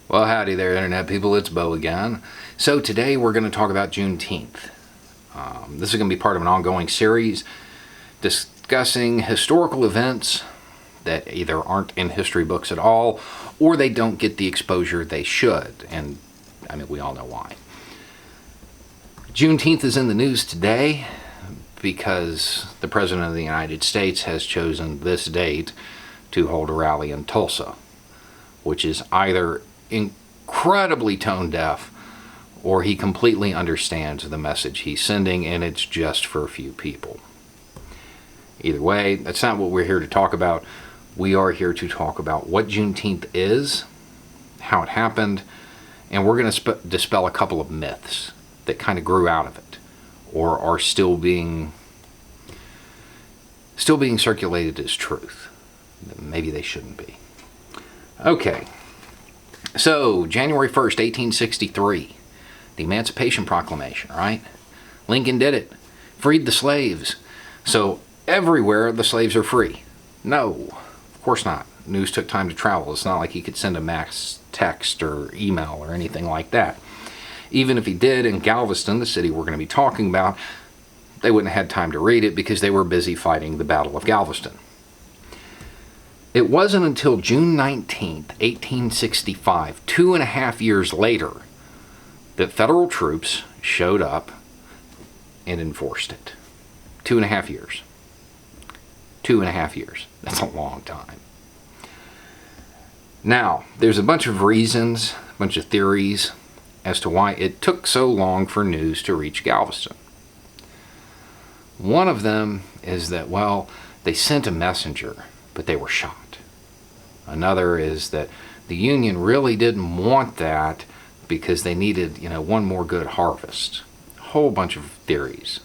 Well, howdy there, Internet people. It's Bo again. So today we're going to talk about Juneteenth. This is going to be part of an ongoing series discussing historical events that either aren't in history books at all or they don't get the exposure they should. And, we all know why. Juneteenth is in the news today because the President of the United States has chosen this date to hold a rally in Tulsa, which is either incredibly tone deaf or he completely understands the message he's sending and it's just for a few people. Either way, that's not what we're here to talk about. We are here to talk about what Juneteenth is, how it happened, and we're going to dispel a couple of myths that kind of grew out of it or are still being circulated as truth. Maybe they shouldn't be. Okay. So, January 1st, 1863, the Emancipation Proclamation, right? Lincoln did it. Freed the slaves. So, everywhere the slaves are free. No, of course not. News took time to travel. It's not like he could send a mass text or email or anything like that. Even if he did, in Galveston, the city we're going to be talking about, they wouldn't have had time to read it because they were busy fighting the Battle of Galveston. It wasn't until June 19th, 1865, 2.5 years later, that federal troops showed up and enforced it. 2.5 years. 2.5 years. That's a long time. Now, there's a bunch of reasons, a bunch of theories as to why it took so long for news to reach Galveston. One of them is that, they sent a messenger, but they were shot. Another is that the Union really didn't want that because they needed, one more good harvest. A whole bunch of theories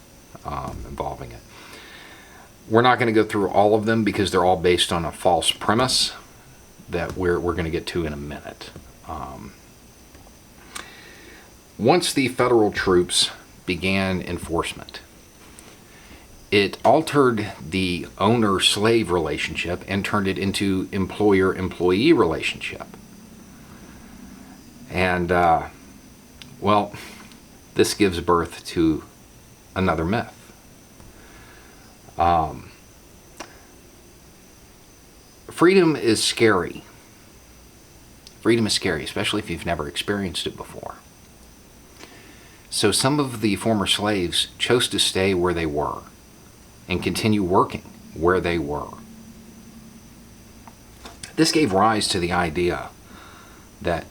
involving it. We're not going to go through all of them because they're all based on a false premise that we're going to get to in a minute. Once the federal troops began enforcement, it altered the owner-slave relationship and turned it into employer-employee relationship. And, this gives birth to another myth. Freedom is scary. Freedom is scary, especially if you've never experienced it before. So some of the former slaves chose to stay where they were and continue working where they were. This gave rise to the idea that,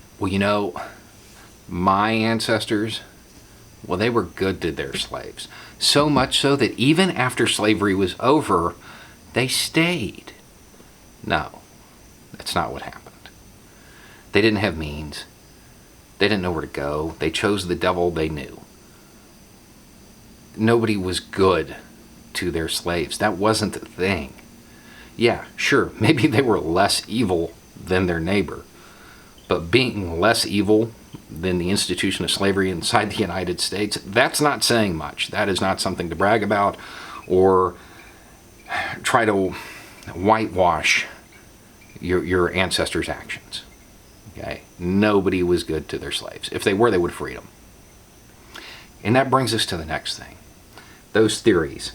my ancestors, they were good to their slaves. So much so that even after slavery was over, they stayed. No, that's not what happened. They didn't have means. They didn't know where to go. They chose the devil they knew. Nobody was good to their slaves. That wasn't the thing. Yeah, sure, maybe they were less evil than their neighbor, but being less evil than the institution of slavery inside the United States, that's not saying much. That is not something to brag about or try to whitewash your ancestors' actions. Okay? Nobody was good to their slaves. If they were, they would have freed them. And that brings us to the next thing. Those theories.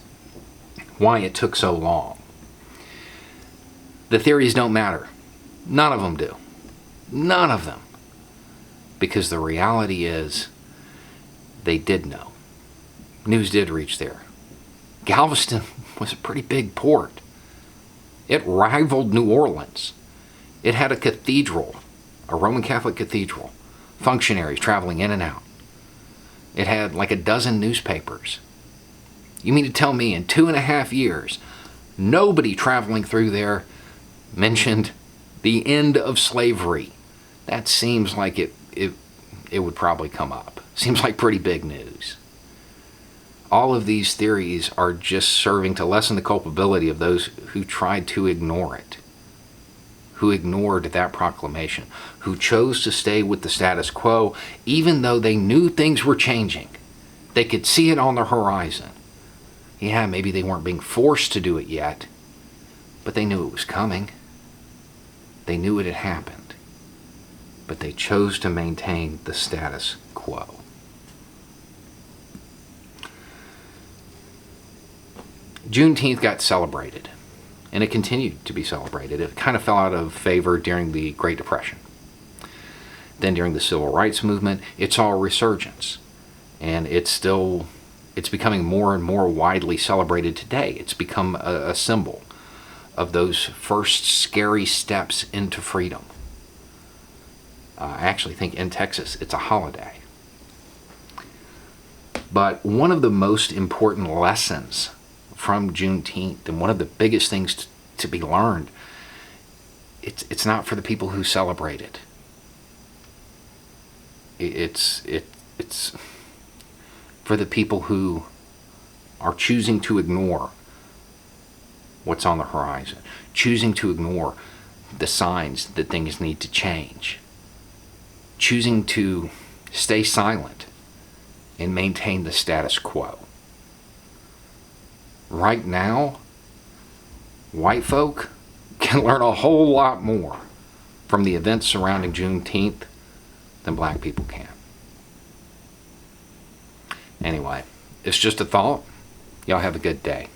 Why it took so long. The theories don't matter. None of them do. None of them. Because the reality is, they did know. News did reach there. Galveston was a pretty big port. It rivaled New Orleans. It had a cathedral, a Roman Catholic cathedral, functionaries traveling in and out. It had like a dozen newspapers. You mean to tell me in 2.5 years, nobody traveling through there mentioned the end of slavery? That seems like it would probably come up. Seems like pretty big news. All of these theories are just serving to lessen the culpability of those who tried to ignore it, who ignored that proclamation, who chose to stay with the status quo even though they knew things were changing. They could see it on the horizon. Yeah, maybe they weren't being forced to do it yet, but they knew it was coming. They knew it had happened. but they chose to maintain the status quo. Juneteenth got celebrated, and it continued to be celebrated. It kind of fell out of favor during the Great Depression. Then during the Civil Rights Movement, it saw a resurgence, and it's becoming more and more widely celebrated today. It's become a symbol of those first scary steps into freedom. I actually think in Texas it's a holiday. But one of the most important lessons from Juneteenth, and one of the biggest things to be learned, it's not for the people who celebrate it. It's for the people who are choosing to ignore what's on the horizon, choosing to ignore the signs that things need to change, choosing to stay silent and maintain the status quo. Right now, white folk can learn a whole lot more from the events surrounding Juneteenth than black people can. Anyway, it's just a thought. Y'all have a good day.